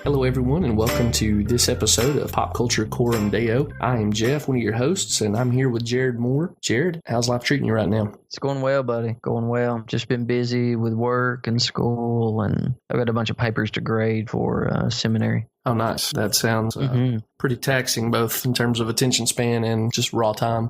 Hello, everyone, and welcome to this episode of Pop Culture Coram Deo. I am Jeff, one of your hosts, and I'm here with Jared Moore. Jared, how's life treating you right now? It's going well, buddy. Going well. Just been busy with work and school, and I've got a bunch of papers to grade for seminary. Oh, nice. That sounds pretty taxing, both in terms of attention span and just raw time.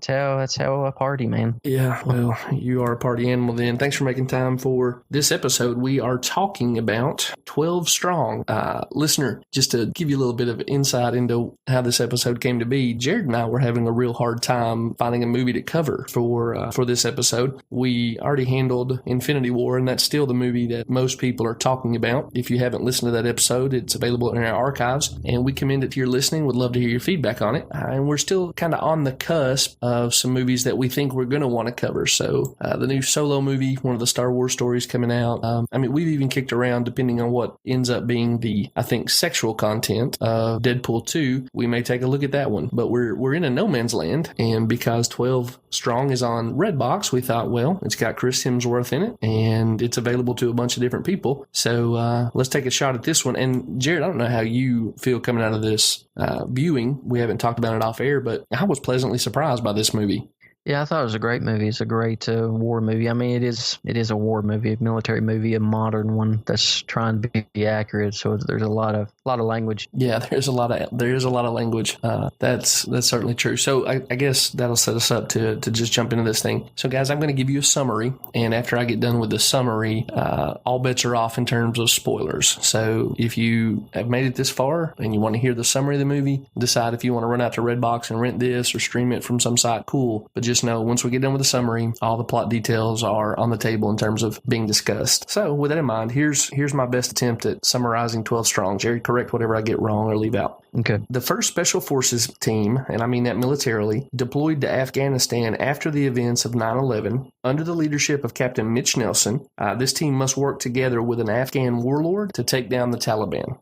That's how I party, man. Yeah, well, you are a party animal then. Thanks for making time for this episode. We are talking about 12 Strong. Listener, just to give you a little bit of insight into how this episode came to be, Jared and I were having a real hard time finding a movie to cover for this episode. We already handled Infinity War, and that's still the movie that most people are talking about. If you haven't listened to that episode, it's available in our archives, and we commend it to your listening. Would love to hear your feedback on it. And we're still kind of on the cusp of some movies that we think we're going to want to cover. So the new Solo movie, one of the Star Wars stories coming out. We've even kicked around, depending on what ends up being the, I think, sexual content of Deadpool 2, we may take a look at that one. But we're in a no man's land, and because 12 Strong is on Redbox, we thought, well, it's got Chris Hemsworth in it, and it's available to a bunch of different people. So let's take a shot at this one. And Jared, I don't know how you feel coming out of this viewing. We haven't talked about it off air, but I was pleasantly surprised by this movie. Yeah, I thought it was a great movie. It's a great war movie. I mean, it is a war movie, a military movie, a modern one that's trying to be accurate. So there's a lot of language. Yeah, there is a lot of language. That's certainly true. So I guess that'll set us up to just jump into this thing. So guys, I'm going to give you a summary, and after I get done with the summary, all bets are off in terms of spoilers. So if you have made it this far and you want to hear the summary of the movie, decide if you want to run out to Redbox and rent this or stream it from some site. Cool, but just know once we get done with the summary, all the plot details are on the table in terms of being discussed. So with that in mind, here's my best attempt at summarizing 12 Strong. Jerry, correct whatever I get wrong or leave out. Okay. The 1st Special Forces team, and I mean that militarily, deployed to Afghanistan after the events of 9/11 under the leadership of Captain Mitch Nelson. This team must work together with an Afghan warlord to take down the Taliban.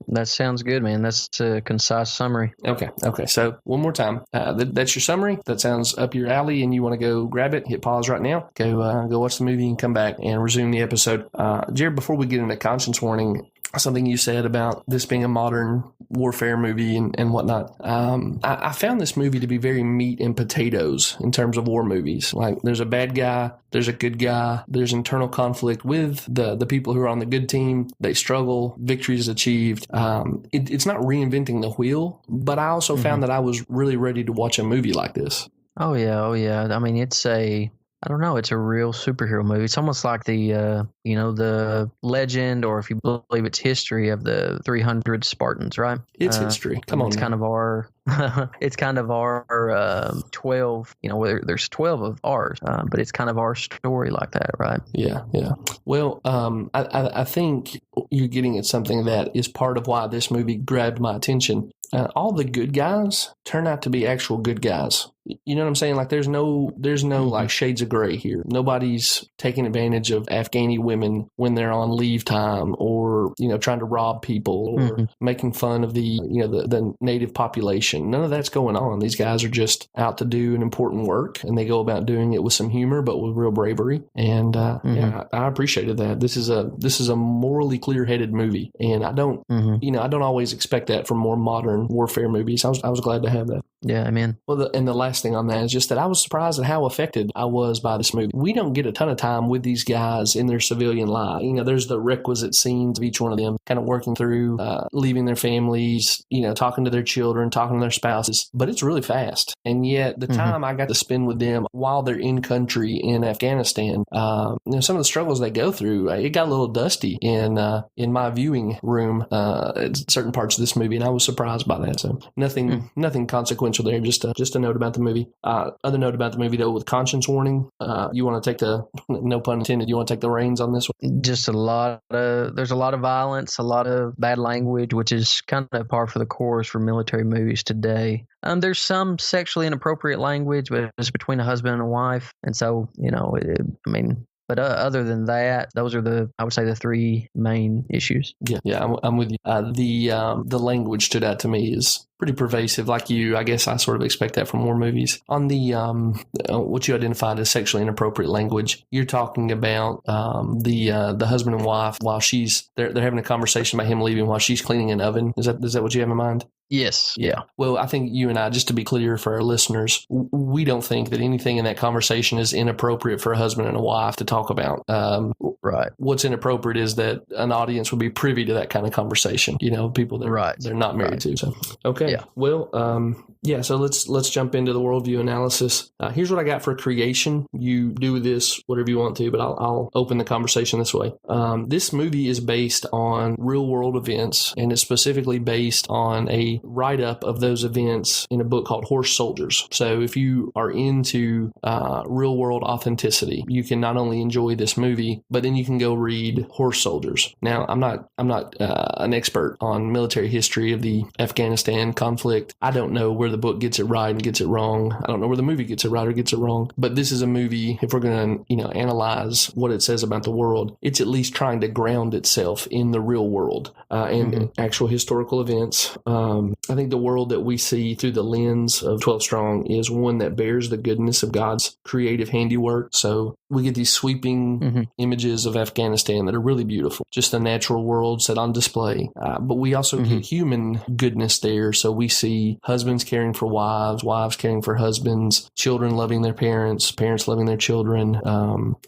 That sounds good, man. That's a concise summary. Okay. So one more time. That's your summary. That sounds up your alley, and you want to go grab it, hit pause right now, go watch the movie, and come back and resume the episode. Jared, before we get into conscience warning, something you said about this being a modern warfare movie and whatnot. I found this movie to be very meat and potatoes in terms of war movies. Like, there's a bad guy, there's a good guy, there's internal conflict with the people who are on the good team. They struggle, victory is achieved. It's not reinventing the wheel, but I also found that I was really ready to watch a movie like this. Oh yeah. I mean, it's a real superhero movie. It's almost like the legend, or if you believe it's history, of the 300 Spartans, right? It's history. Come on. It's kind of our 12, there's 12 of ours, but it's kind of our story like that, right? Yeah. Well, I think you're getting at something that is part of why this movie grabbed my attention. All the good guys turn out to be actual good guys. You know what I'm saying? Like, there's no like shades of gray here. Nobody's taking advantage of Afghani women when they're on leave time, or, trying to rob people, or making fun of the native population. None of that's going on. These guys are just out to do an important work, and they go about doing it with some humor, but with real bravery. And I appreciated that. This is a morally clear-headed movie, and I don't always expect that from more modern warfare movies. I was glad to have that. Yeah, I mean. Well, the last thing on that is just that I was surprised at how affected I was by this movie. We don't get a ton of time with these guys in their civilian life. There's the requisite scenes of each one of them kind of working through, leaving their families, talking to their children, talking to their spouses. But it's really fast. And yet the time I got to spend with them while they're in country in Afghanistan, some of the struggles they go through, it got a little dusty in my viewing room at certain parts of this movie, and I was surprised by that. So nothing consequential there. Just a note about the movie. Other note about the movie, though, with conscience warning. You want to take no pun intended, you want to take the reins on this one? Just there's a lot of violence, a lot of bad language, which is kind of par for the course for military movies today. There's some sexually inappropriate language, but it's between a husband and a wife. And so, but other than that, those are I would say the three main issues. Yeah, I'm with you. The language stood out to me is pretty pervasive. Like you, I guess I sort of expect that from more movies. On the what you identified as sexually inappropriate language, you're talking about the husband and wife while they're having a conversation about him leaving while she's cleaning an oven. Is that what you have in mind? Yes. Yeah. Well, I think you and I, just to be clear for our listeners, we don't think that anything in that conversation is inappropriate for a husband and a wife to talk about. Right. What's inappropriate is that an audience would be privy to that kind of conversation. People that they're not married to. So, okay. Yeah. Well, so let's jump into the worldview analysis. Here's what I got for creation. You do this whatever you want to, but I'll open the conversation this way. This movie is based on real world events, and it's specifically based on a write-up of those events in a book called Horse Soldiers. So if you are into real world authenticity, you can not only enjoy this movie, but then you can go read Horse Soldiers. Now, I'm not an expert on military history of the Afghanistan conflict. I don't know where the book gets it right and gets it wrong. I don't know where the movie gets it right or gets it wrong. But this is a movie, if we're going to analyze what it says about the world, it's at least trying to ground itself in the real world and actual historical events. I think the world that we see through the lens of 12 Strong is one that bears the goodness of God's creative handiwork. So we get these sweeping images of Afghanistan that are really beautiful, just the natural world set on display. But we also get human goodness there. So we see husbands caring for wives, wives caring for husbands, children loving their parents, parents loving their children.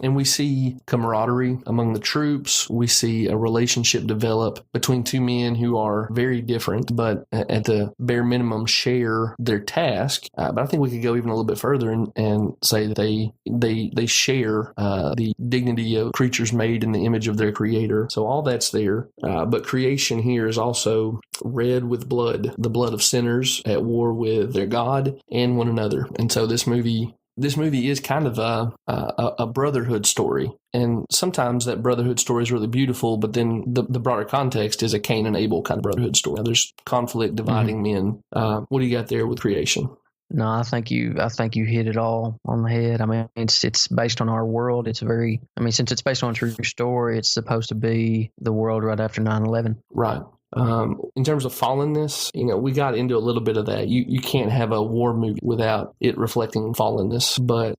And we see camaraderie among the troops. We see a relationship develop between two men who are very different, but at the bare minimum share their task. But I think we could go even a little bit further and say that they share the dignity of creatures made in the image of their creator. So all that's there. But creation here is also red with blood, the blood of sinners at war with their God and one another. And so this movie is kind of a brotherhood story. And sometimes that brotherhood story is really beautiful, but then the broader context is a Cain and Abel kind of brotherhood story. Now, there's conflict dividing men. What do you got there with creation? No, I think you hit it all on the head. I mean, it's based on our world. Since it's based on a true story, it's supposed to be the world right after 9/11. Right. In terms of fallenness, we got into a little bit of that. You can't have a war movie without it reflecting fallenness, but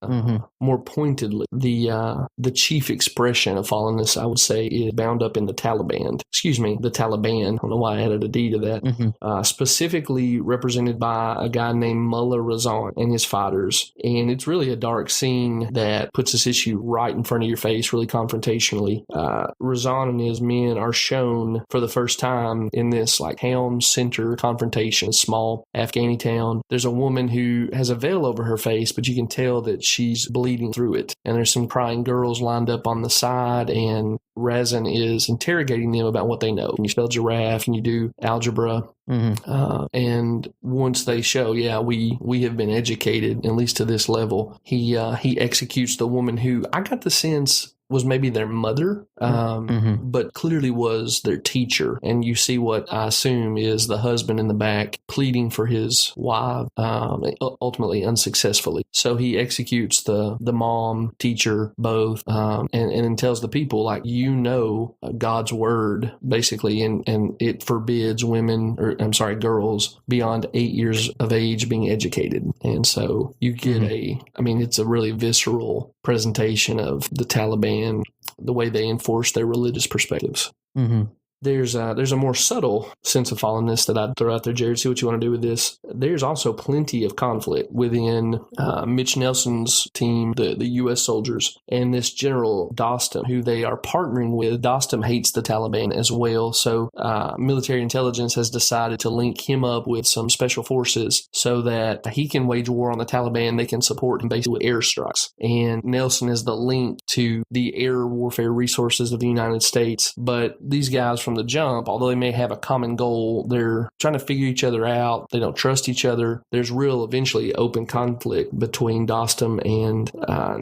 more pointedly, the chief expression of fallenness, I would say, is bound up in the Taliban. The Taliban. I don't know why I added a D to that. Specifically represented by a guy named Mullah Razan and his fighters. And it's really a dark scene that puts this issue right in front of your face, really confrontationally. Razan and his men are shown for the first time in this town center confrontation, a small Afghani town. There's a woman who has a veil over her face, but you can tell that she's bleeding through it. And there's some crying girls lined up on the side, and Razan is interrogating them about what they know. And you spell giraffe and you do algebra. And once they show, we have been educated, at least to this level, he executes the woman who I got the sense was maybe their mother, but clearly was their teacher. And you see what I assume is the husband in the back pleading for his wife, ultimately unsuccessfully. So he executes the mom, teacher, both, and then tells the people, God's word, basically, and it forbids girls beyond 8 years of age being educated. And so you get it's a really visceral presentation of the Taliban, the way they enforce their religious perspectives. There's a more subtle sense of fallenness that I'd throw out there, Jared. See what you want to do with this. There's also plenty of conflict within Mitch Nelson's team, the U.S. soldiers, and this General Dostum, who they are partnering with. Dostum hates the Taliban as well, so military intelligence has decided to link him up with some special forces so that he can wage war on the Taliban. They can support him basically with airstrikes. And Nelson is the link to the air warfare resources of the United States. But these guys from the jump, although they may have a common goal, they're trying to figure each other out. They don't trust each other. There's real, eventually, open conflict between Dostum and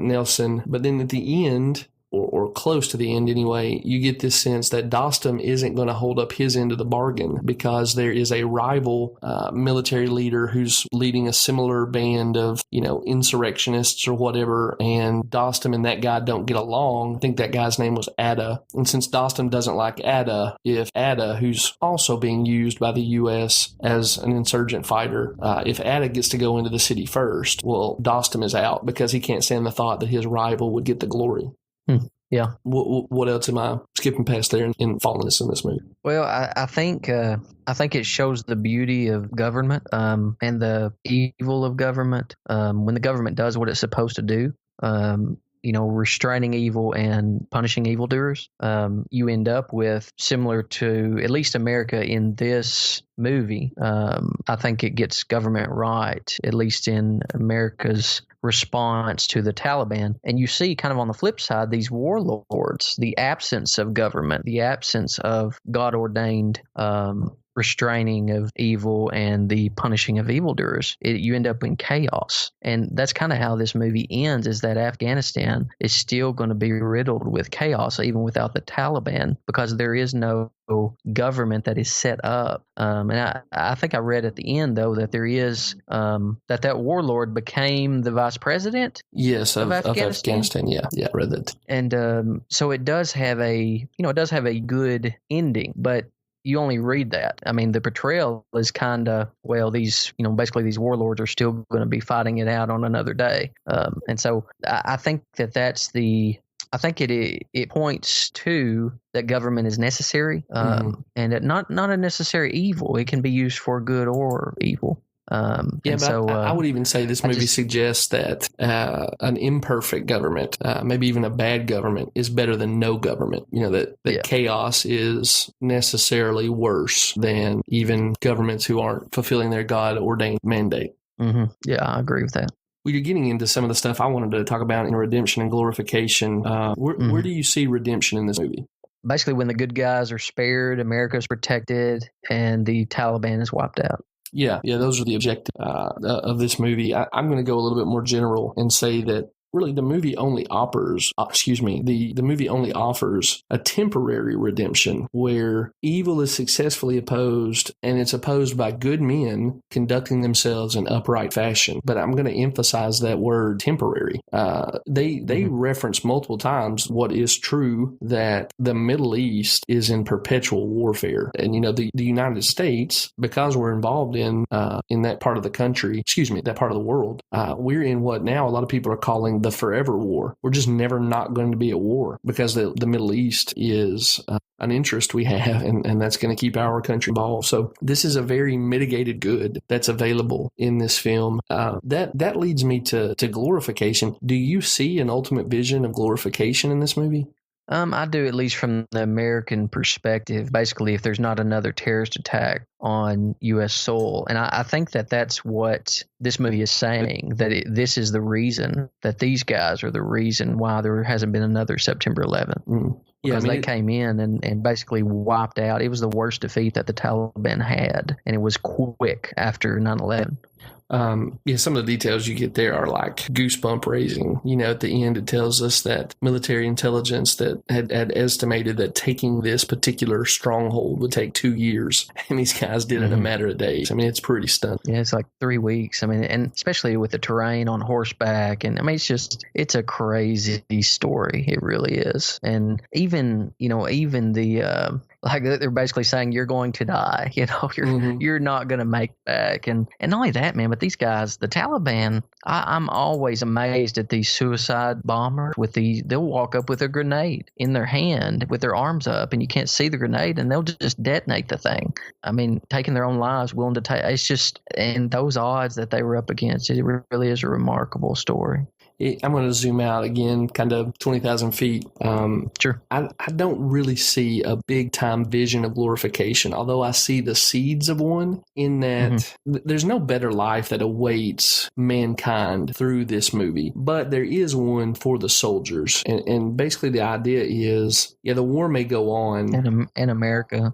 Nelson. But then at the end, or close to the end anyway, you get this sense that Dostum isn't going to hold up his end of the bargain because there is a rival military leader who's leading a similar band of, insurrectionists or whatever, and Dostum and that guy don't get along. I think that guy's name was Ada. And since Dostum doesn't like Ada, if Ada, who's also being used by the U.S. as an insurgent fighter, if Ada gets to go into the city first, well, Dostum is out because he can't stand the thought that his rival would get the glory. Yeah. What else am I skipping past there in Fallenness in this movie? Well, I think it shows the beauty of government and the evil of government. When the government does what it's supposed to do, restraining evil and punishing evildoers, you end up with, similar to at least America in this movie, I think it gets government right, at least in America's response to the Taliban. And you see kind of on the flip side, these warlords, the absence of government, the absence of God-ordained restraining of evil and the punishing of evildoers. You end up in chaos. And that's kind of how this movie ends, is that Afghanistan is still going to be riddled with chaos, even without the Taliban, because there is no government that is set up. And I think I read at the end, though, that there is that warlord became the vice president. Yes, of Afghanistan. Yeah, I read that. And so it does have a good ending, but you only read that. I mean, the portrayal is kind of, basically these warlords are still going to be fighting it out on another day. And so I think it points to that government is necessary, and that not a necessary evil. It can be used for good or evil. I would even say this movie suggests that an imperfect government, maybe even a bad government, is better than no government. That chaos is necessarily worse than even governments who aren't fulfilling their God-ordained mandate. Mm-hmm. Yeah, I agree with that. Well, you're getting into some of the stuff I wanted to talk about in redemption and glorification. Where do you see redemption in this movie? Basically, when the good guys are spared, America's protected, and the Taliban is wiped out. Yeah, those are the objectives of this movie. I'm going to go a little bit more general and say that really the movie only offers, the movie only offers a temporary redemption where evil is successfully opposed, and it's opposed by good men conducting themselves in upright fashion. But I'm going to emphasize that word temporary. They reference multiple times what is true, that the Middle East is in perpetual warfare. And, the United States, because we're involved in that part of the country, that part of the world, we're in what now a lot of people are calling the forever war. We're just never not going to be at war because the Middle East is an interest we have, and that's going to keep our country involved. So this is a very mitigated good that's available in this film. That leads me to glorification. Do you see an ultimate vision of glorification in this movie? I do, at least from the American perspective. Basically, if there's not another terrorist attack on U.S. soil. And I think that that's what this movie is saying, that this is the reason, that these guys are the reason why there hasn't been another September 11th. Because they came in and basically wiped out. It was the worst defeat that the Taliban had, and it was quick after 9/11. Some of the details you get there are like goosebump raising. At the end, it tells us that military intelligence that had estimated that taking this particular stronghold would take 2 years, and these guys did it in a matter of days. I mean, it's pretty stunning. Yeah, it's like 3 weeks. I mean, and especially with the terrain on horseback, and I mean, it's a crazy story. It really is. And even the like they're basically saying you're going to die. You're not going to make it back. And not only that, man, but these guys, the Taliban, I'm always amazed at these suicide bombers they'll walk up with a grenade in their hand with their arms up, and you can't see the grenade, and they'll just detonate the thing. I mean, taking their own lives, willing to take, it's just, and those odds that they were up against, it really is a remarkable story. I'm going to zoom out again, kind of 20,000 feet. Sure. I don't really see a big time vision of glorification, although I see the seeds of one, in that there's no better life that awaits mankind through this movie. But there is one for the soldiers. And basically the idea is, the war may go on. In America.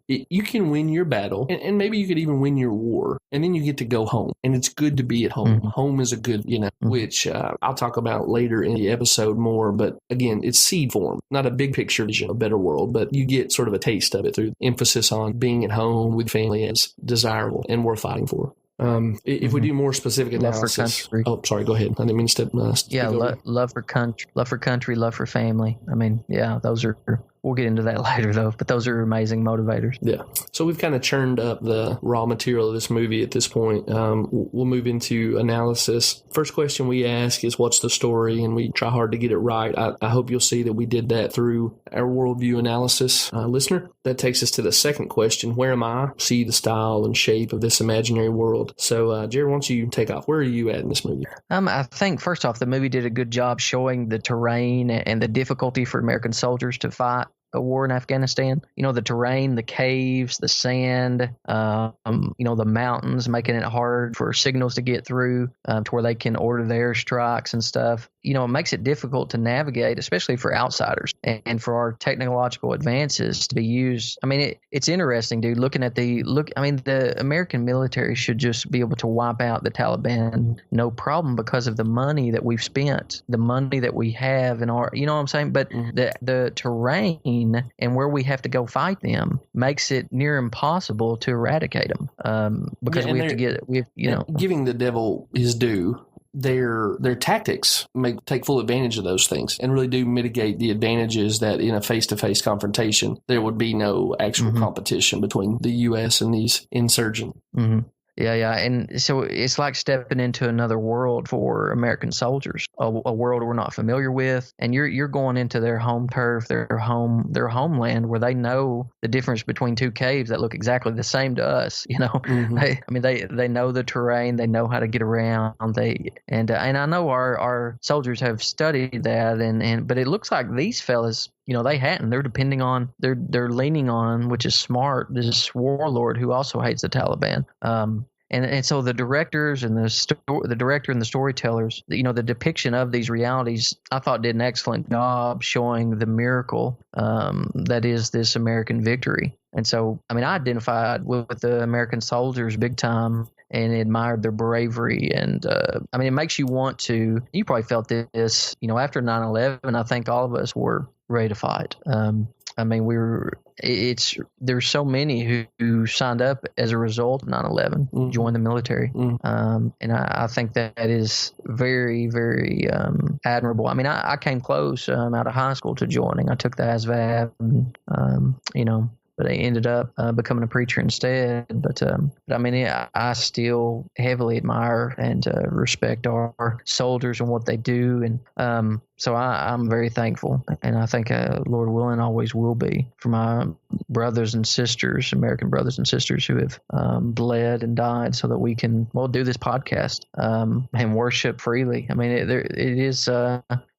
You can win your battle, and maybe you could even win your war. And then you get to go home, and it's good to be at home. Mm-hmm. Home is a good, which I'll talk about later in the episode more. But again, it's seed form, not a big picture vision of a better world, but you get sort of a taste of it through emphasis on being at home with family as desirable and worth fighting for. If we do more specific analysis, sorry, go ahead. I didn't mean to step. Love for country, love for family. I mean, yeah, those are. We'll get into that later, though, but those are amazing motivators. Yeah. So we've kind of churned up the raw material of this movie at this point. We'll move into analysis. First question we ask is, what's the story? And we try hard to get it right. I hope you'll see that we did that through our worldview analysis. Listener, that takes us to the second question. Where am I? See the style and shape of this imaginary world. So, Jared, why don't you take off? Where are you at in this movie? I think, first off, the movie did a good job showing the terrain and the difficulty for American soldiers to fight a war in Afghanistan. The terrain, the caves, the sand, the mountains, making it hard for signals to get through to where they can order the airstrikes and stuff. It makes it difficult to navigate, especially for outsiders and for our technological advances to be used. I mean, it's interesting, dude, looking at the American military should just be able to wipe out the Taliban, no problem, because of the money that we've spent, the money that we have in our, you know what I'm saying? But the terrain and where we have to go fight them makes it near impossible to eradicate them because giving the devil his due. Their tactics take full advantage of those things and really do mitigate the advantages that in a face-to-face confrontation there would be no actual competition between the U.S. and these insurgents. Mm-hmm. Yeah. And so it's like stepping into another world for American soldiers, a world we're not familiar with. And you're going into their home turf, their homeland, where they know the difference between two caves that look exactly the same to us. They know the terrain, they know how to get around. And I know our soldiers have studied that, but it looks like these fellas, they hadn't. They're they're leaning on, which is smart, this warlord who also hates the Taliban. And so the directors and the director and the storytellers, the depiction of these realities, I thought did an excellent job showing the miracle that is this American victory. And so, I identified with the American soldiers big time and admired their bravery. And it makes you want to. You probably felt this, after 9/11. I think all of us were ready to fight. There's so many who signed up as a result of 9/11, joined the military. And I think that is very, very admirable. I came close out of high school to joining. I took the ASVAB, but I ended up becoming a preacher instead. But I still heavily admire and respect our soldiers and what they do. And so I'm very thankful. And I think, Lord willing, always will be, for my brothers and sisters, American brothers and sisters who have bled and died so that we can, do this podcast and worship freely. It is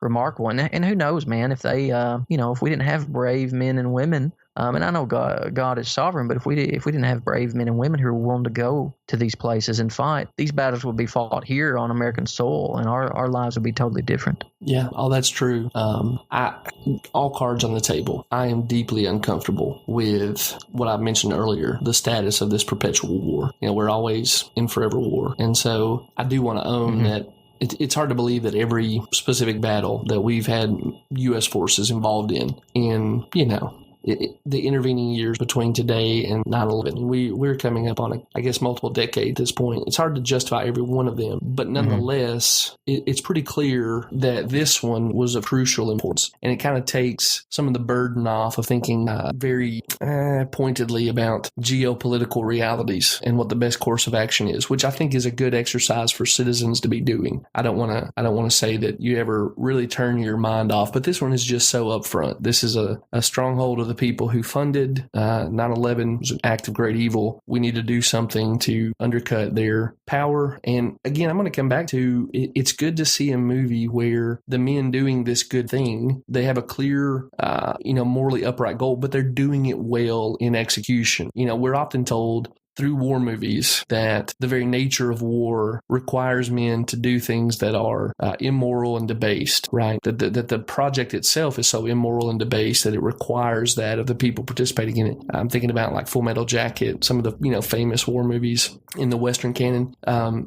remarkable. And who knows, man, if they, if we didn't have brave men and women, and I know God is sovereign, but if we didn't have brave men and women who are willing to go to these places and fight, these battles would be fought here on American soil, and our lives would be totally different. Yeah, that's true. All cards on the table. I am deeply uncomfortable with what I mentioned earlier, the status of this perpetual war. We're always in forever war, and so I do want to own that. It's hard to believe that every specific battle that we've had U.S. forces involved in, the intervening years between today and 9/11, we're coming up on, multiple decades at this point. It's hard to justify every one of them, but nonetheless, it's pretty clear that this one was of crucial importance, and it kind of takes some of the burden off of thinking very pointedly about geopolitical realities and what the best course of action is, which I think is a good exercise for citizens to be doing. I don't want to say that you ever really turn your mind off, but this one is just so upfront. This is a stronghold of the people who funded 9/11. Was an act of great evil. We need to do something to undercut their power. And again, I'm going to come back to it's good to see a movie where the men doing this good thing, they have a clear, morally upright goal, but they're doing it well in execution. We're often told through war movies that the very nature of war requires men to do things that are immoral and debased, right? That the project itself is so immoral and debased that it requires that of the people participating in it. I'm thinking about like Full Metal Jacket, some of the famous war movies in the Western canon.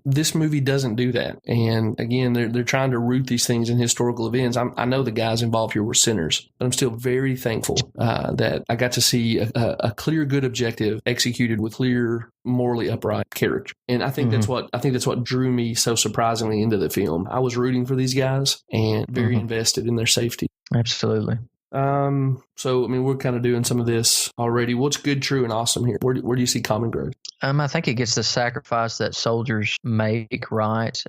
This movie doesn't do that. And again, they're trying to root these things in historical events. I know the guys involved here were sinners, but I'm still very thankful that I got to see a clear good objective executed with clear, morally upright character. And I think that's what drew me so surprisingly into the film. I was rooting for these guys and very invested in their safety. Absolutely. So, I mean, we're kind of doing some of this already. What's good, true, and awesome here? Where do you see common ground? I think it gets the sacrifice that soldiers make, right?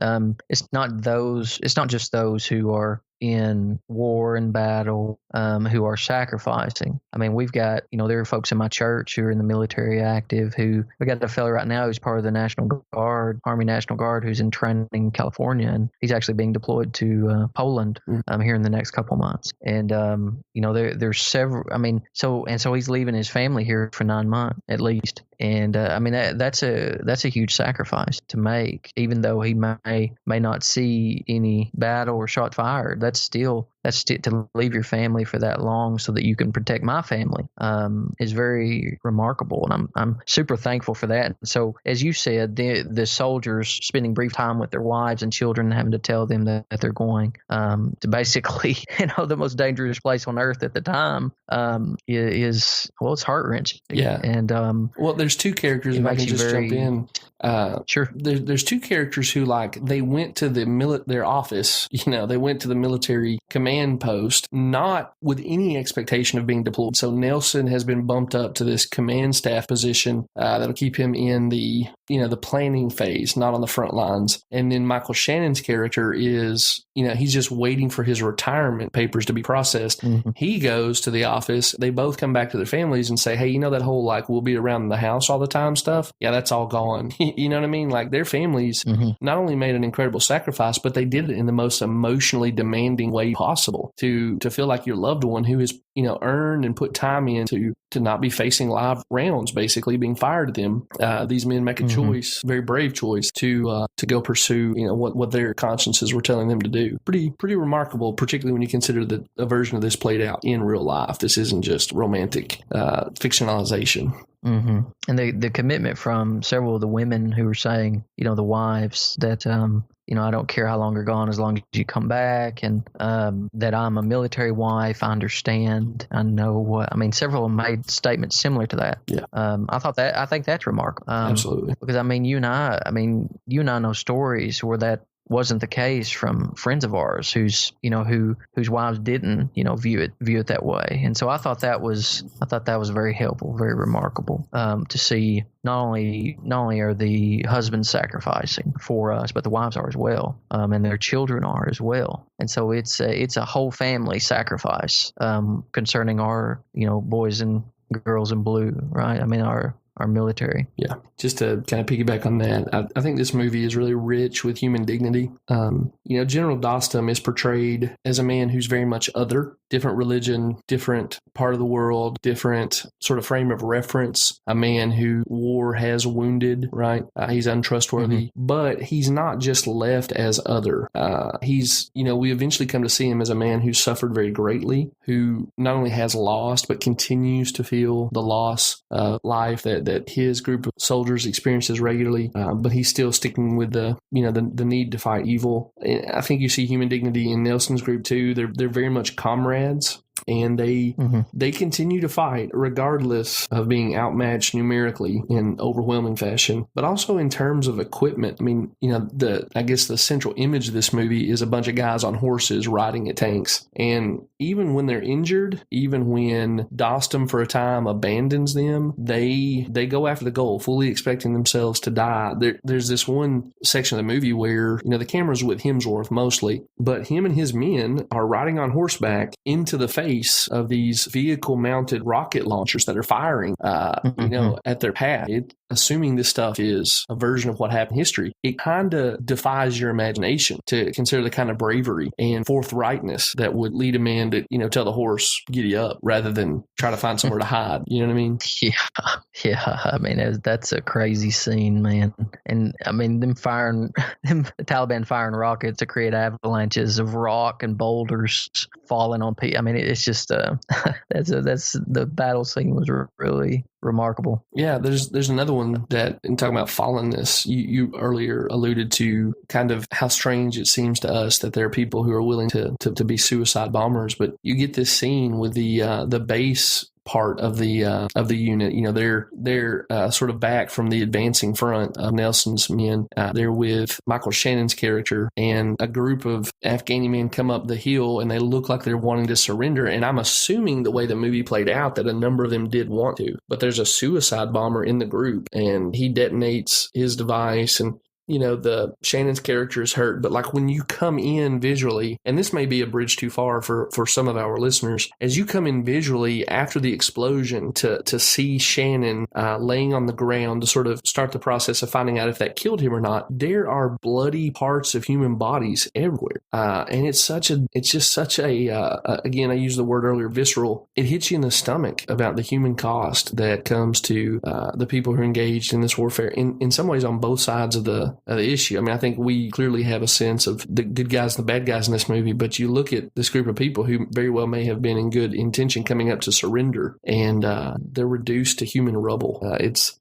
It's not just those who are in war and battle who are sacrificing. I mean, we've got, there are folks in my church who are in the military active we got a fellow right now who's part of the National Guard, Army National Guard, who's in training in California, and he's actually being deployed to Poland here in the next couple months. And, there's several, so he's leaving his family here for 9 months at least. And that's a huge sacrifice to make, even though he may not see any battle or shot fired. That's still to leave your family for that long so that you can protect my family is very remarkable, and I'm super thankful for that. So, as you said, the soldiers spending brief time with their wives and children, having to tell them that they're going to basically, the most dangerous place on earth at the time is it's heart wrenching. Yeah, and there's two characters. If I can just jump in. Sure. There's two characters who they went to their office. They went to the military command post, not with any expectation of being deployed. So Nelson has been bumped up to this command staff position that'll keep him in the planning phase, not on the front lines. And then Michael Shannon's character is, he's just waiting for his retirement papers to be processed. He goes to the office. They both come back to their families and say, hey, that whole we'll be around the house all the time stuff. Yeah, that's all gone. You know what I mean? Their families not only made an incredible sacrifice, but they did it in the most emotionally demanding way possible to feel like your loved one who has, earned and put time in to not be facing live rounds, basically being fired at them. These men make a choice, very brave choice to go pursue, what their consciences were telling them to do. Pretty remarkable, particularly when you consider that a version of this played out in real life. This isn't just romantic fictionalization. And the commitment from several of the women who were saying, the wives that, I don't care how long you're gone as long as you come back, and that I'm a military wife. I understand. I know what. Several of them made statements similar to that. Yeah. I think that's remarkable. Absolutely. Because you and I know stories where that wasn't the case from friends of ours whose wives didn't view it that way. And so I thought that was very helpful, very remarkable to see. Not only are the husbands sacrificing for us, but the wives are as well, and their children are as well. And so it's a whole family sacrifice concerning our boys and girls in blue, right? Our military. Yeah. Just to kind of piggyback on that, I think this movie is really rich with human dignity. General Dostum is portrayed as a man who's very much other, different religion, different part of the world, different sort of frame of reference, a man who war has wounded, right? He's untrustworthy, but he's not just left as other. We eventually come to see him as a man who suffered very greatly, who not only has lost, but continues to feel the loss of life that his group of soldiers experiences regularly, but he's still sticking with the need to fight evil. And I think you see human dignity in Nelson's group too. They're very much comrades. And they continue to fight regardless of being outmatched numerically in overwhelming fashion, but also in terms of equipment. I guess the central image of this movie is a bunch of guys on horses riding at tanks. And even when they're injured, even when Dostum for a time abandons them, they go after the goal, fully expecting themselves to die. There's this one section of the movie where, the camera's with Hemsworth mostly, but him and his men are riding on horseback into the face base of these vehicle-mounted rocket launchers that are firing, at their path. Assuming this stuff is a version of what happened in history, it kind of defies your imagination to consider the kind of bravery and forthrightness that would lead a man to, tell the horse, giddy up, rather than try to find somewhere to hide. You know what I mean? Yeah. I mean, that's a crazy scene, man. And I mean, the Taliban firing rockets to create avalanches of rock and boulders falling on people. I mean, it's just that's the battle scene was really remarkable. Yeah, there's another one that, in talking about fallenness, you earlier alluded to kind of how strange it seems to us that there are people who are willing to be suicide bombers, but you get this scene with the base part of the unit. They're sort of back from the advancing front of Nelson's men. They're with Michael Shannon's character, and a group of Afghani men come up the hill, and they look like they're wanting to surrender. And I'm assuming the way the movie played out that a number of them did want to, but there's a suicide bomber in the group, and he detonates his device, and the Shannon's character is hurt, but like when you come in visually, and this may be a bridge too far for some of our listeners, as you come in visually after the explosion to see Shannon laying on the ground to sort of start the process of finding out if that killed him or not, there are bloody parts of human bodies everywhere. And it's just such a, again, I used the word earlier, visceral. It hits you in the stomach about the human cost that comes to the people who are engaged in this warfare in some ways on both sides of the issue. I mean, I think we clearly have a sense of the good guys and the bad guys in this movie, but you look at this group of people who very well may have been in good intention coming up to surrender, and they're reduced to human rubble. It's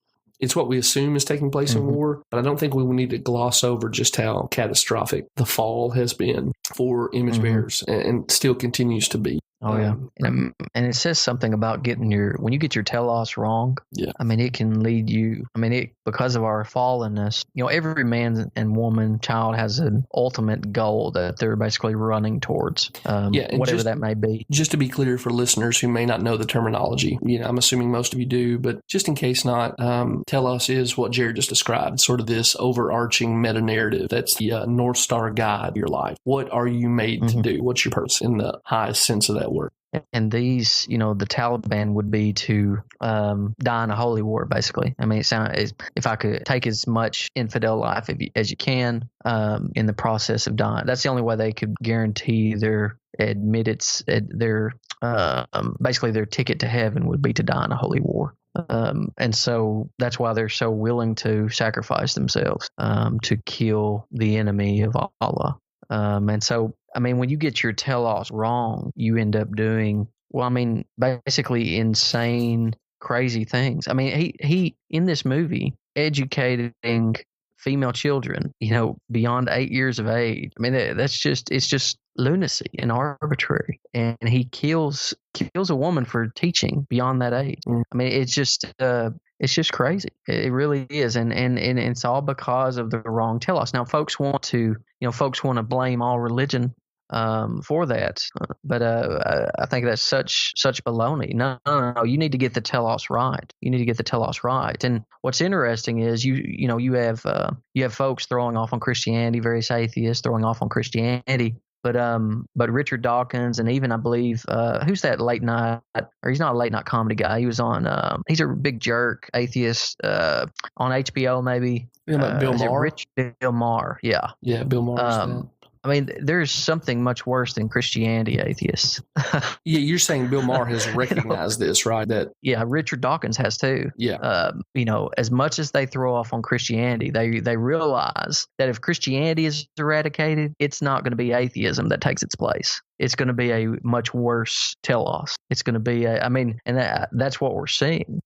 what we assume is taking place in war, but I don't think we need to gloss over just how catastrophic the fall has been for image bearers and still continues to be. Oh yeah, and it says something about when you get your telos wrong. Yeah, I mean, it can lead you. I mean, because of our fallenness, every man and woman, child has an ultimate goal that they're basically running towards. Whatever that may be. Just to be clear for listeners who may not know the terminology, I'm assuming most of you do, but just in case not, telos is what Jared just described, sort of this overarching meta narrative. That's the North Star guide of your life. What are you made to do? What's your purpose in the highest sense of that word? And these, the Taliban would be to die in a holy war, basically. I mean, if I could take as much infidel life as you can in the process of dying, that's the only way they could guarantee their admittance, basically their ticket to heaven would be to die in a holy war. And so that's why they're so willing to sacrifice themselves to kill the enemy of Allah. And so, I mean, when you get your telos wrong, you end up doing, basically insane, crazy things. I mean, he in this movie, educating female children, beyond 8 years of age. I mean, it's just lunacy and arbitrary. And he kills a woman for teaching beyond that age. I mean, it's just crazy. It really is. And it's all because of the wrong telos. Now, folks want to blame all religion for that. But I think that's such baloney. No. You need to get the telos right. You need to get the telos right. And what's interesting is you have folks throwing off on Christianity, various atheists throwing off on Christianity. But Richard Dawkins, and even I believe who's that late night, or he's not a late night comedy guy. He was on he's a big jerk atheist on HBO maybe. Bill Maher. Bill Maher, yeah. Yeah, Bill Maher. I mean, there's something much worse than Christianity atheists. Yeah, you're saying Bill Maher has recognized this, right? Yeah, Richard Dawkins has too. Yeah. As much as they throw off on Christianity, they realize that if Christianity is eradicated, it's not going to be atheism that takes its place. It's going to be a much worse telos. It's going to be that's what we're seeing.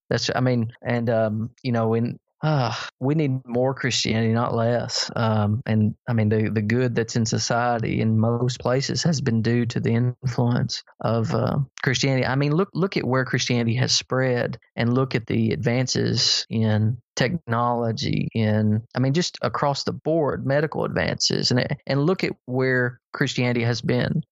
We need more Christianity, not less. And I mean, the good that's in society in most places has been due to the influence of Christianity. I mean, look at where Christianity has spread, and look at the advances in technology, just across the board, medical advances, and look at where Christianity has been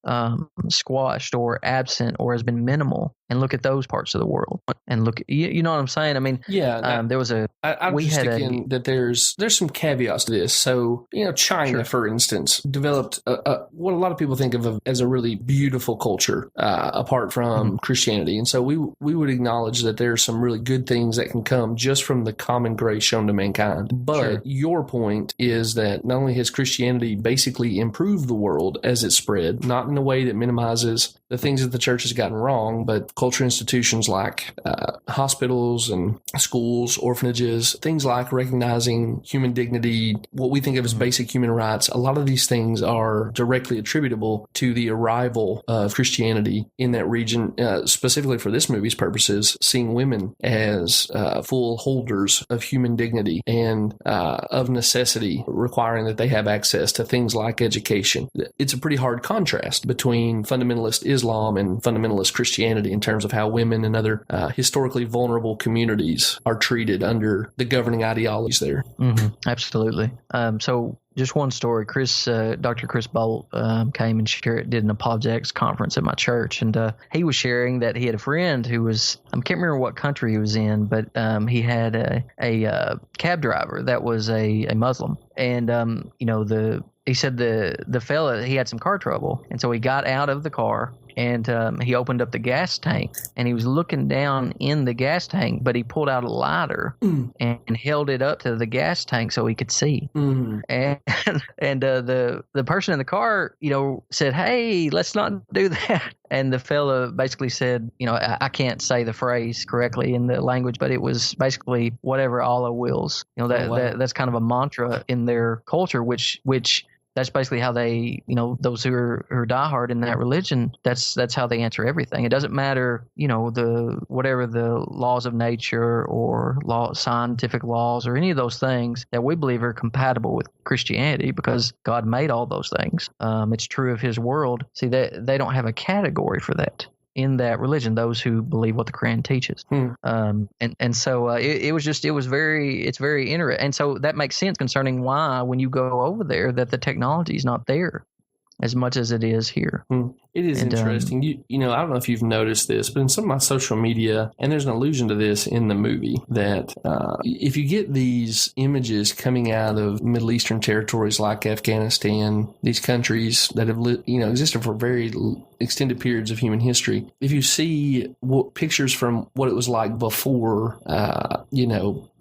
squashed or absent or has been minimal, and look at those parts of the world and look. You know what I'm saying? I mean, there was a. I'm just thinking that there's some caveats to this. So, China, for instance, developed what a lot of people think of as a really beautiful culture apart from Christianity. And so we would acknowledge that there's some really good things that can come just from the common grace shown to mankind. But your point is that not only has Christianity basically improved the world as it spread, not in a way that minimizes the things that the church has gotten wrong, but cultural institutions like hospitals and schools, orphanages, things like recognizing human dignity, what we think of as basic human rights, a lot of these things are directly attributable to the arrival of Christianity in that region, specifically for this movie's purposes, seeing women as full holders of human dignity and of necessity, requiring that they have access to things like education. It's a pretty hard contrast between fundamentalist Islam and fundamentalist Christianity in terms of how women and other historically vulnerable communities are treated under the governing ideologies there. Absolutely. So just one story. Dr. Chris Bolt came and did an apologetics conference at my church, and he was sharing that he had a friend who was, I can't remember what country he was in, but he had a cab driver that was a Muslim, and he said the fella, he had some car trouble, and so he got out of the car and he opened up the gas tank, and he was looking down in the gas tank, but he pulled out a lighter and held it up to the gas tank so he could see. And the person in the car, said, "Hey, let's not do that." And the fella basically said, I can't say the phrase correctly in the language, but it was basically whatever Allah wills. That's kind of a mantra in their culture, which that's basically how they, those who are diehard in that religion, that's how they answer everything. It doesn't matter, whatever the laws of nature or scientific laws or any of those things that we believe are compatible with Christianity, because God made all those things. It's true of His world. See, they don't have a category for that in that religion, those who believe what the Quran teaches. So it's very interesting. And so that makes sense concerning why, when you go over there, that the technology is not there as much as it is here. It is interesting. I don't know if you've noticed this, but in some of my social media, and there's an allusion to this in the movie, that if you get these images coming out of Middle Eastern territories like Afghanistan, these countries that have existed for very extended periods of human history, if you see pictures from what it was like before,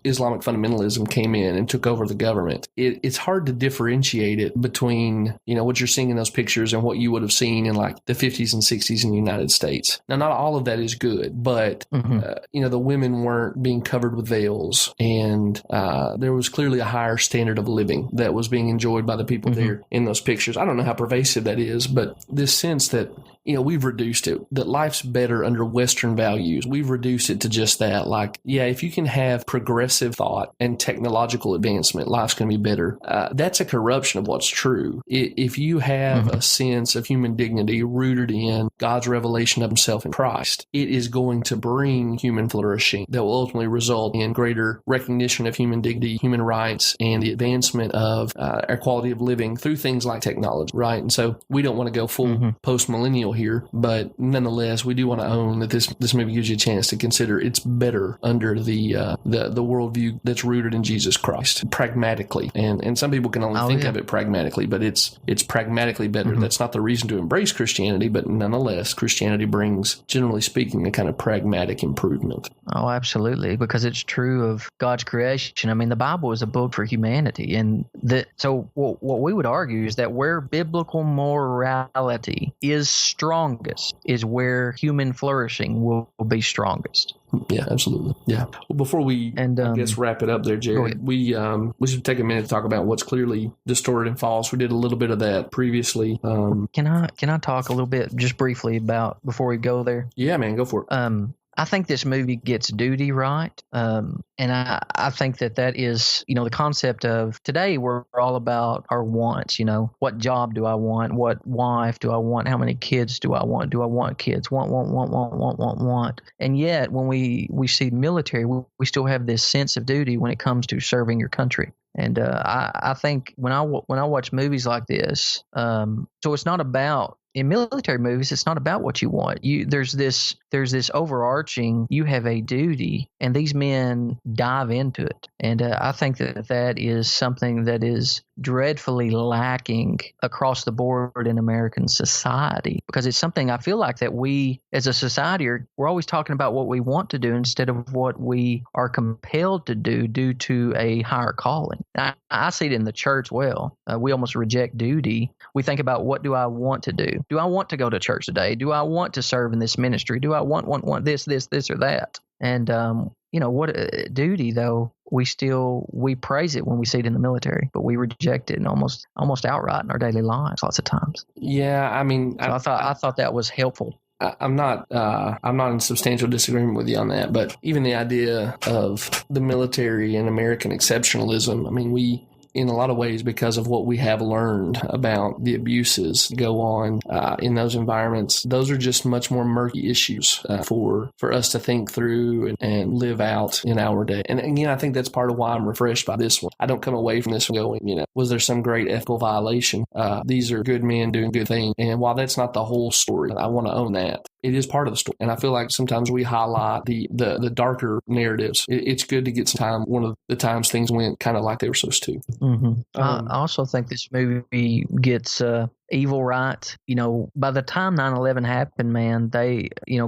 Islamic fundamentalism came in and took over the government, it's hard to differentiate it between, what you're seeing in those pictures and what you would have seen in like the 50s and 60s in the United States. Now, not all of that is good, but, the women weren't being covered with veils, and there was clearly a higher standard of living that was being enjoyed by the people there in those pictures. I don't know how pervasive that is, but this sense that, we've reduced it, that life's better under Western values. We've reduced it to just that. Like, if you can have progressive thought and technological advancement, life's going to be better. That's a corruption of what's true. If you have a sense of human dignity rooted in God's revelation of Himself in Christ, it is going to bring human flourishing that will ultimately result in greater recognition of human dignity, human rights, and the advancement of our quality of living through things like technology, right? And so we don't want to go full post-millennial here, but nonetheless, we do want to own that this maybe gives you a chance to consider it's better under the worldview that's rooted in Jesus Christ, pragmatically. And some people can only think of it pragmatically, but it's pragmatically better. That's not the reason to embrace Christianity, but nonetheless, Christianity brings, generally speaking, a kind of pragmatic improvement. Oh, absolutely, because it's true of God's creation. I mean, the Bible is a book for humanity, and so what we would argue is that where biblical morality is strongest is where human flourishing will be strongest. Yeah, absolutely. Yeah. Well, before we, I guess, wrap it up there, Jared, we should take a minute to talk about what's clearly distorted and false. We did a little bit of that previously. Can I talk a little bit, just briefly, about before we go there? Yeah, man, go for it. I think this movie gets duty right. And I think that is, the concept of today we're all about our wants, what job do I want? What wife do I want? How many kids do I want? Do I want kids? Want. And yet when we see military, we still have this sense of duty when it comes to serving your country And I think when I watch movies like this, so it's not about, in military movies, it's not about what you want. There's this overarching, you have a duty, and these men dive into it. And I think that is something that is dreadfully lacking across the board in American society, because it's something I feel like that we as a society we're always talking about what we want to do instead of what we are compelled to do due to a higher calling. I see it in the church. Well, we almost reject duty. We think about, what do I want to do? Do I want to go to church today? Do I want to serve in this ministry? Do I want this or that? And what duty though? We praise it when we see it in the military, but we reject it and almost outright in our daily lives lots of times. Yeah, I mean, so I thought that was helpful. I'm not in substantial disagreement with you on that, but even the idea of the military and American exceptionalism, I mean, we, in a lot of ways, because of what we have learned about the abuses go on in those environments, those are just much more murky issues for us to think through and live out in our day. And again, I think that's part of why I'm refreshed by this one. I don't come away from this one going, was there some great ethical violation? These are good men doing good things. And while that's not the whole story, I want to own that. It is part of the story. And I feel like sometimes we highlight the darker narratives. It's good to get some time. One of the times things went kind of like they were supposed to. Mm-hmm. I also think this movie gets evil right. By the time 9/11 happened, man,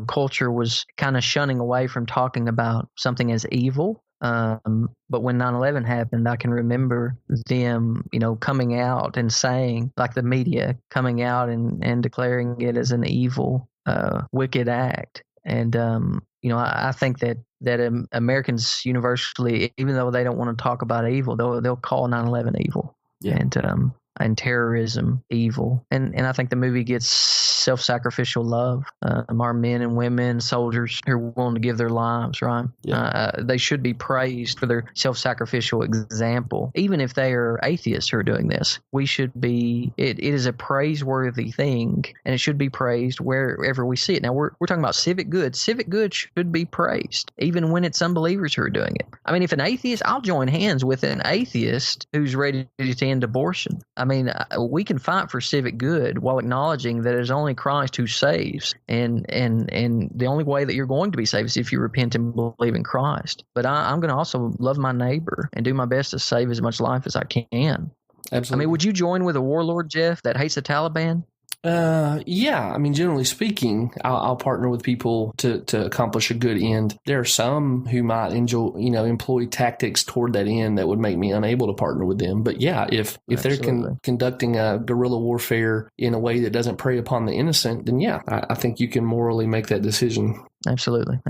culture was kind of shunning away from talking about something as evil. But when 9/11 happened, I can remember them, coming out and saying, like the media, coming out and declaring it as an evil, wicked act. And, I think that Americans universally, even though they don't want to talk about evil, they'll call 9/11 evil. Yeah. And terrorism evil. And I think the movie gets self-sacrificial love. Our men and women, soldiers who are willing to give their lives, right? Yeah. They should be praised for their self-sacrificial example. Even if they are atheists who are doing this, we should be, it is a praiseworthy thing, and it should be praised wherever we see it. Now, we're talking about civic good. Civic good should be praised, even when it's unbelievers who are doing it. I mean, if an atheist, I'll join hands with an atheist who's ready to end abortion. I mean, we can fight for civic good while acknowledging that it is only Christ who saves, and the only way that you're going to be saved is if you repent and believe in Christ. But I'm going to also love my neighbor and do my best to save as much life as I can. Absolutely. I mean, would you join with a warlord, Jeff, that hates the Taliban? Yeah. I mean, generally speaking, I'll partner with people to accomplish a good end. There are some who might employ tactics toward that end that would make me unable to partner with them. But yeah, if they're conducting a guerrilla warfare in a way that doesn't prey upon the innocent, then yeah, I think you can morally make that decision. Absolutely.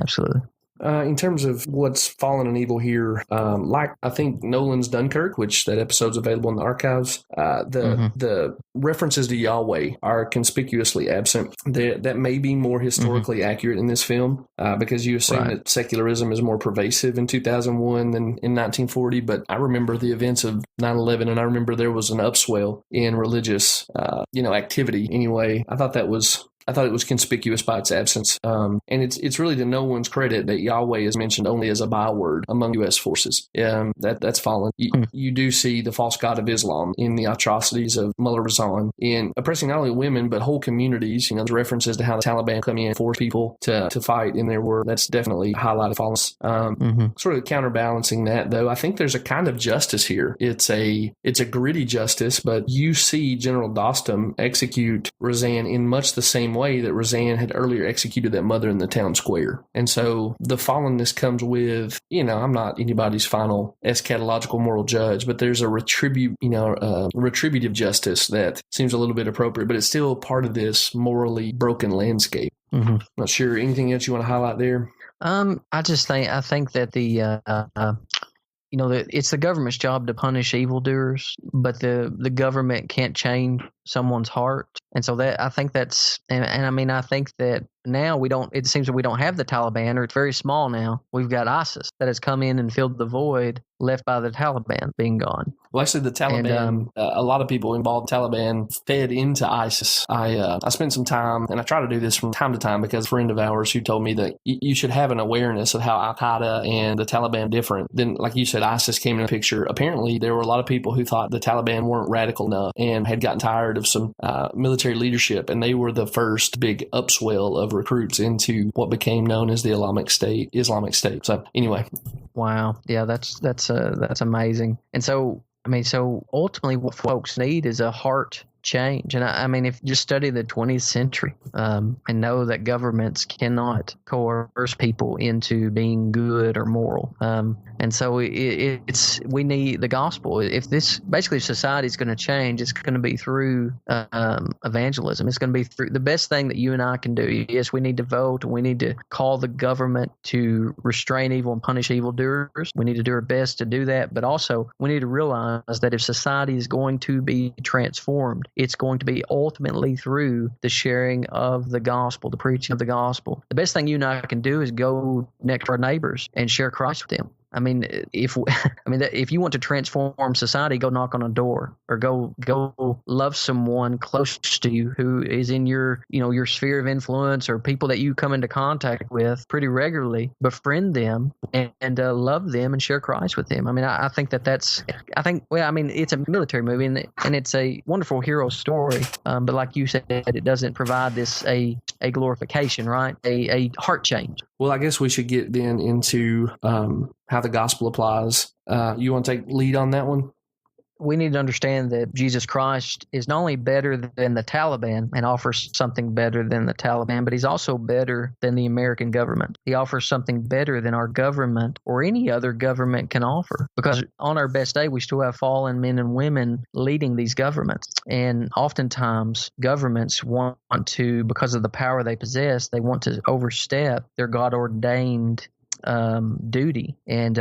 In terms of what's fallen and evil here, like I think Nolan's Dunkirk, which that episode's available in the archives, the references to Yahweh are conspicuously absent. That may be more historically accurate in this film because you assume that secularism is more pervasive in 2001 than in 1940. But I remember the events of 9/11, and I remember there was an upswell in religious, activity. Anyway, I thought it was conspicuous by its absence. And it's really to no one's credit that Yahweh is mentioned only as a byword among U.S. forces. That's fallen. You do see the false god of Islam in the atrocities of Mullah Razan in oppressing not only women, but whole communities. There's references to how the Taliban come in and force people to fight in their war. That's definitely highlighted fallenness. Sort of counterbalancing that, though, I think there's a kind of justice here. It's a gritty justice, but you see General Dostum execute Razan in much the same way that Razan had earlier executed that mother in the town square. And so the fallenness comes with, I'm not anybody's final eschatological moral judge, but there's a retributive justice that seems a little bit appropriate, but it's still part of this morally broken landscape. Not sure. Anything else you want to highlight there? I think that it's the government's job to punish evildoers, but the government can't change someone's heart. And so that I think that's, and I mean, I think that now we don't. It seems that we don't have the Taliban, or it's very small now. We've got ISIS that has come in and filled the void left by the Taliban being gone. Well, actually, the Taliban, a lot of people involved in Taliban fed into ISIS. I spent some time, and I try to do this from time to time because a friend of ours who told me that you should have an awareness of how Al-Qaeda and the Taliban are different. Then, like you said, ISIS came in the picture. Apparently, there were a lot of people who thought the Taliban weren't radical enough and had gotten tired of some military leadership, and they were the first big upswell of recruits into what became known as the Islamic State. So, anyway. Wow. Yeah, that's amazing. And so, so ultimately what folks need is a heart change. And I mean, if you study the 20th century and know that governments cannot coerce people into being good or moral. And so we need the gospel. If this basically society is going to change, it's going to be through evangelism. It's going to be through the best thing that you and I can do. Yes, we need to vote, and we need to call the government to restrain evil and punish evildoers. We need to do our best to do that. But also, we need to realize that if society is going to be transformed, it's going to be ultimately through the sharing of the gospel, the preaching of the gospel. The best thing you and I can do is go next to our neighbors and share Christ with them. I mean, if you want to transform society, go knock on a door, or go love someone close to you who is in your sphere of influence, or people that you come into contact with pretty regularly. Befriend them and love them and share Christ with them. I mean, I think it's a military movie and it's a wonderful hero story. But like you said, it doesn't provide this a glorification, right? A heart change. Well, I guess we should get then into how the gospel applies. You want to take lead on that one? We need to understand that Jesus Christ is not only better than the Taliban and offers something better than the Taliban, but he's also better than the American government. He offers something better than our government or any other government can offer. Because on our best day, we still have fallen men and women leading these governments. And oftentimes, governments want to, because of the power they possess, they want to overstep their God-ordained duty. And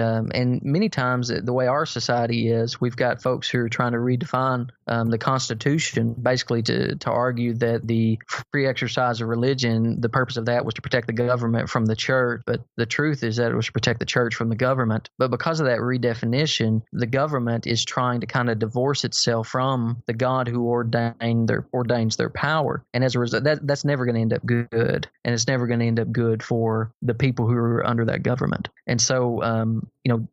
many times the way our society is, we've got folks who are trying to redefine the Constitution, basically to argue that the free exercise of religion, the purpose of that was to protect the government from the church. But the truth is that it was to protect the church from the government. But because of that redefinition, the government is trying to kind of divorce itself from the God who ordains their power. And as a result, that's never going to end up good. And it's never going to end up good for the people who are under that government. And so,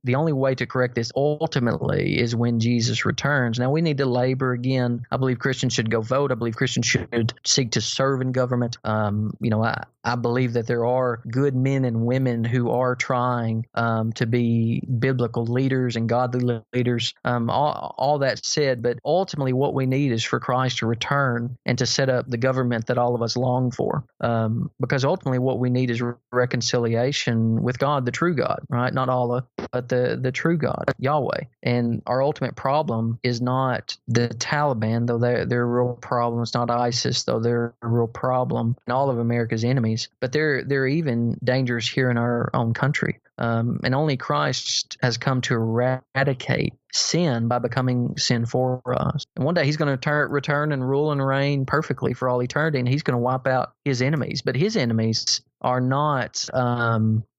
the only way to correct this ultimately is when Jesus returns. Now, we need to labor again. I believe Christians should go vote. I believe Christians should seek to serve in government. I believe that there are good men and women who are trying to be biblical leaders and godly leaders. All that said, but ultimately what we need is for Christ to return and to set up the government that all of us long for. Because ultimately what we need is reconciliation with God, the true God, right? Not Allah, but the true God, Yahweh. And our ultimate problem is not the Taliban, though they're a real problem. It's not ISIS, though they're a real problem, and all of America's enemies. But they're even dangerous here in our own country. And only Christ has come to eradicate sin by becoming sin for us. And one day he's going to return and rule and reign perfectly for all eternity, and he's going to wipe out his enemies. But his enemies are not,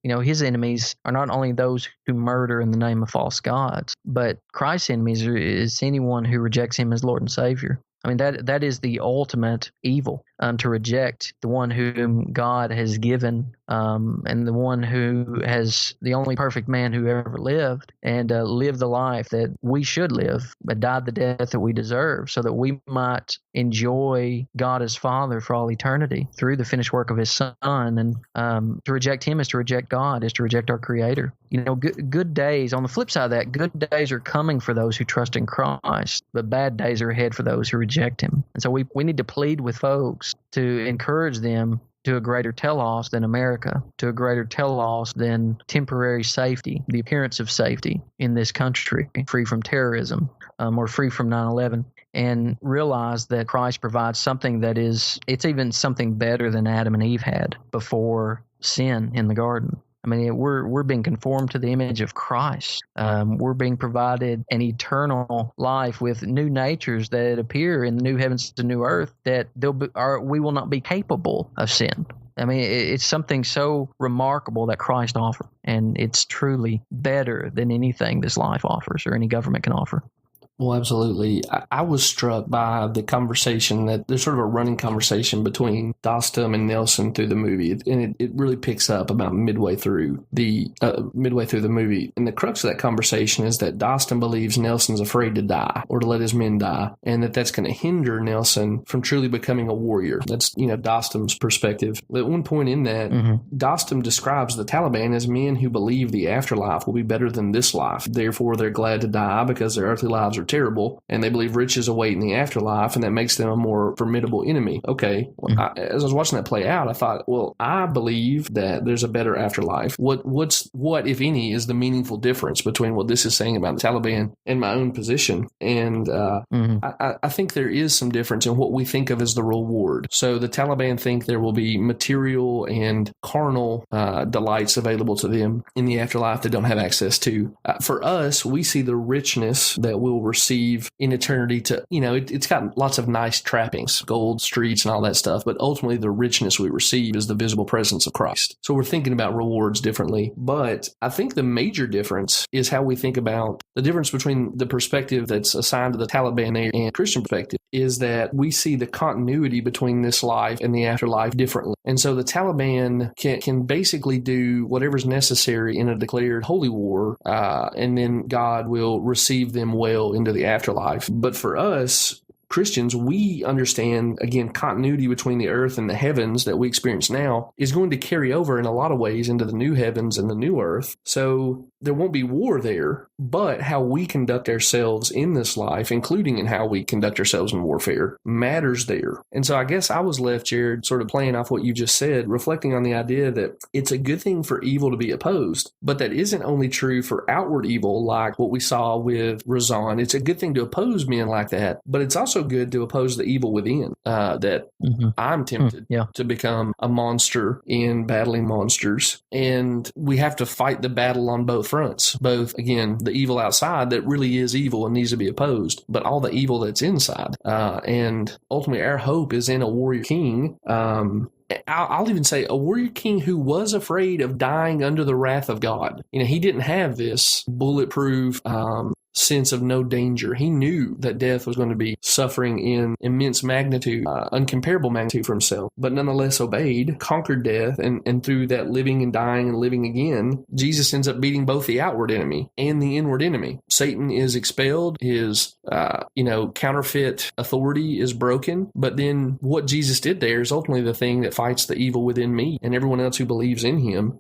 his enemies are not only those who murder in the name of false gods, but Christ's enemies is anyone who rejects him as Lord and Savior. I mean, that is the ultimate evil, to reject the one whom God has given, and the one who has the only perfect man who ever lived, and lived the life that we should live, but died the death that we deserve, so that we might enjoy God as Father for all eternity through the finished work of his Son. And to reject him is to reject God, is to reject our Creator. Good days, on the flip side of that, good days are coming for those who trust in Christ, but bad days are ahead for those who reject him. And so we need to plead with folks to encourage them to a greater telos than America, to a greater telos than temporary safety, the appearance of safety in this country, free from terrorism, or free from 9/11. And realize that Christ provides something it's even something better than Adam and Eve had before sin in the garden. I mean, we're being conformed to the image of Christ. We're being provided an eternal life with new natures that appear in the new heavens and new earth, that we will not be capable of sin. I mean, it's something so remarkable that Christ offered, and it's truly better than anything this life offers or any government can offer. Well, absolutely. I was struck by the conversation that there's sort of a running conversation between Dostum and Nelson through the movie, and it really picks up about midway through the movie. And the crux of that conversation is that Dostum believes Nelson's afraid to die or to let his men die, and that's going to hinder Nelson from truly becoming a warrior. That's Dostum's perspective. At one point in that, Dostum describes the Taliban as men who believe the afterlife will be better than this life. Therefore, they're glad to die because their earthly lives are terrible, and they believe riches await in the afterlife, and that makes them a more formidable enemy. Okay, as I was watching that play out, I thought, well, I believe that there's a better afterlife. What, if any, is the meaningful difference between what this is saying about the Taliban and my own position? And I think there is some difference in what we think of as the reward. So the Taliban think there will be material and carnal delights available to them in the afterlife they don't have access to. For us, we see the richness that we'll receive in eternity it's got lots of nice trappings, gold streets and all that stuff, but ultimately the richness we receive is the visible presence of Christ. So we're thinking about rewards differently. But I think the major difference is how we think about the difference between the perspective that's assigned to the Taliban and Christian perspective is that we see the continuity between this life and the afterlife differently. And so the Taliban can basically do whatever's necessary in a declared holy war, and then God will receive them well into the afterlife. But for us, Christians, we understand, again, continuity between the earth and the heavens that we experience now is going to carry over in a lot of ways into the new heavens and the new earth. So there won't be war there, but how we conduct ourselves in this life, including in how we conduct ourselves in warfare, matters there. And so I guess I was left, Jared, sort of playing off what you just said, reflecting on the idea that it's a good thing for evil to be opposed, but that isn't only true for outward evil like what we saw with Razan. It's a good thing to oppose men like that, but it's also good to oppose the evil within, that I'm tempted to become a monster in battling monsters. And we have to fight the battle on both fronts, both, again, the evil outside that really is evil and needs to be opposed, but all the evil that's inside. And ultimately, our hope is in a warrior king. I'll even say a warrior king who was afraid of dying under the wrath of God. He didn't have this bulletproof sense of no danger. He knew that death was going to be suffering in immense magnitude, uncomparable magnitude for himself, but nonetheless obeyed, conquered death, and through that living and dying and living again, Jesus ends up beating both the outward enemy and the inward enemy. Satan is expelled, his counterfeit authority is broken, but then what Jesus did there is ultimately the thing that fights the evil within me and everyone else who believes in him.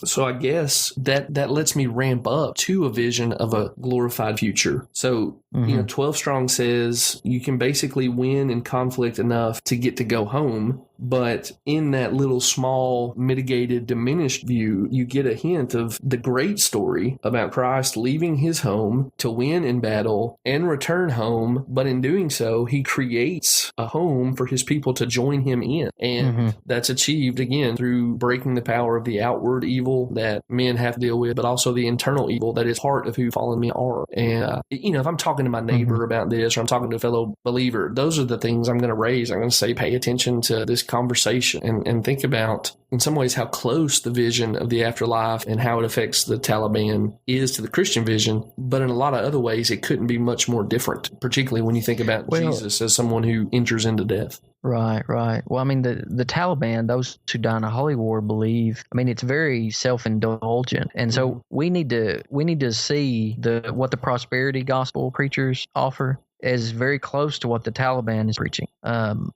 So I guess that lets me ramp up to a vision of a glorified future. So, 12 Strong says you can basically win in conflict enough to get to go home. But in that little small, mitigated, diminished view, you get a hint of the great story about Christ leaving his home to win in battle and return home. But in doing so, he creates a home for his people to join him in. And that's achieved, again, through breaking the power of the outward evil that men have to deal with, but also the internal evil that is part of who fallen men are. And, if I'm talking to my neighbor about this, or I'm talking to a fellow believer, those are the things I'm going to raise. I'm going to say, pay attention to this conversation and think about, in some ways, how close the vision of the afterlife and how it affects the Taliban is to the Christian vision. But in a lot of other ways, it couldn't be much more different, particularly when you think about Jesus as someone who enters into death. Right. Well, the Taliban, those who die in a holy war, believe, it's very self-indulgent. And so we need to see what the prosperity gospel preachers offer is very close to what the Taliban is preaching,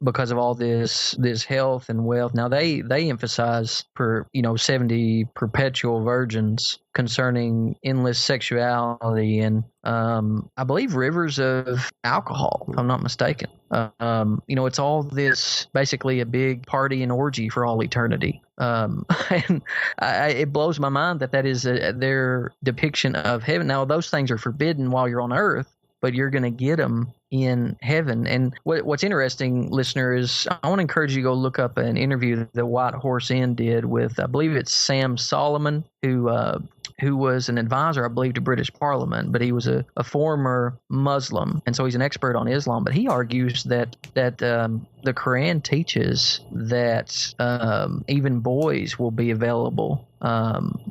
because of all this health and wealth. Now they emphasize 70 perpetual virgins concerning endless sexuality and I believe rivers of alcohol, if I'm not mistaken. It's all this basically a big party and orgy for all eternity. And it blows my mind that is their depiction of heaven. Now those things are forbidden while you're on earth, but you're going to get them in heaven. And what's interesting, listener, is I want to encourage you to go look up an interview that White Horse Inn did with, I believe it's Sam Solomon, who who was an advisor, I believe, to British Parliament, but he was a former Muslim, and so he's an expert on Islam. But he argues that the Quran teaches that even boys will be available.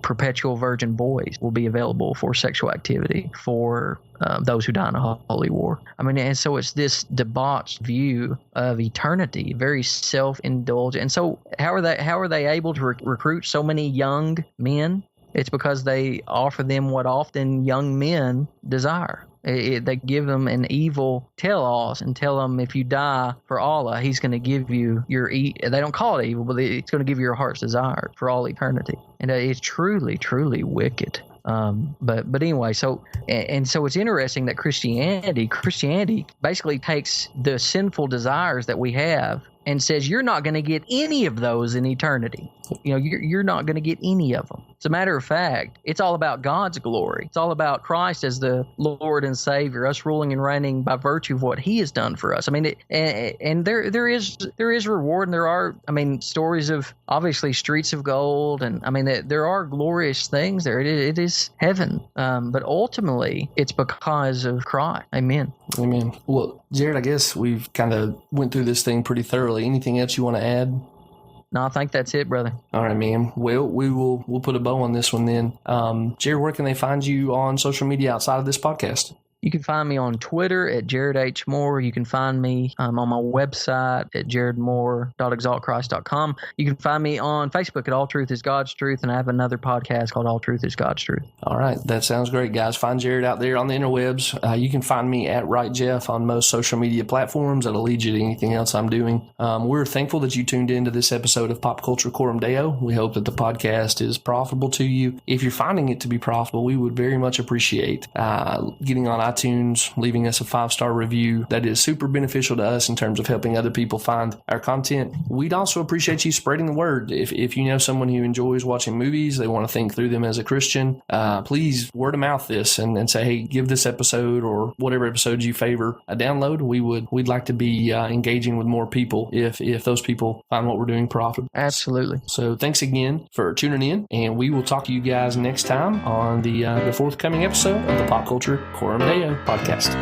Perpetual virgin boys will be available for sexual activity for those who die in a holy war. I mean, and so it's this debauched view of eternity, very self-indulgent. And so how are they able to recruit so many young men? It's because they offer them what often young men desire. They give them an evil telos and tell them if you die for Allah, He's going to give you they don't call it evil, but it's going to give you your heart's desire for all eternity. And it's truly, truly wicked. But anyway, so it's interesting that Christianity basically takes the sinful desires that we have and says you're not going to get any of those in eternity. You know, you're not going to get any of them. As a matter of fact, it's all about God's glory. It's all about Christ as the Lord and Savior, us ruling and reigning by virtue of what He has done for us. I mean, and there is reward, and there are, I mean, stories of obviously streets of gold, and I mean there are glorious things there. It is heaven, but ultimately it's because of Christ. Amen. Amen. Well, Jared, I guess we've kind of went through this thing pretty thoroughly. Anything else you want to add? No, I think that's it, brother. All right, man. Well, we'll put a bow on this one then. Jared, where can they find you on social media outside of this podcast? You can find me on Twitter at Jared H. Moore. You can find me on my website at jaredmoore.exaltchrist.com. You can find me on Facebook at All Truth is God's Truth, and I have another podcast called All Truth is God's Truth. All right. That sounds great, guys. Find Jared out there on the interwebs. You can find me at Right Jeff on most social media platforms. That'll lead you to anything else I'm doing. We're thankful that you tuned into this episode of Pop Culture Coram Deo. We hope that the podcast is profitable to you. If you're finding it to be profitable, we would very much appreciate getting on iTunes, leaving us a 5-star review. That is super beneficial to us in terms of helping other people find our content. We'd also appreciate you spreading the word. If you know someone who enjoys watching movies, they want to think through them as a Christian, please word of mouth this and say, hey, give this episode or whatever episodes you favor a download. We'd like to be engaging with more people if those people find what we're doing profitable. Absolutely. So thanks again for tuning in, and we will talk to you guys next time on the forthcoming episode of the Pop Culture Coram Deo podcast.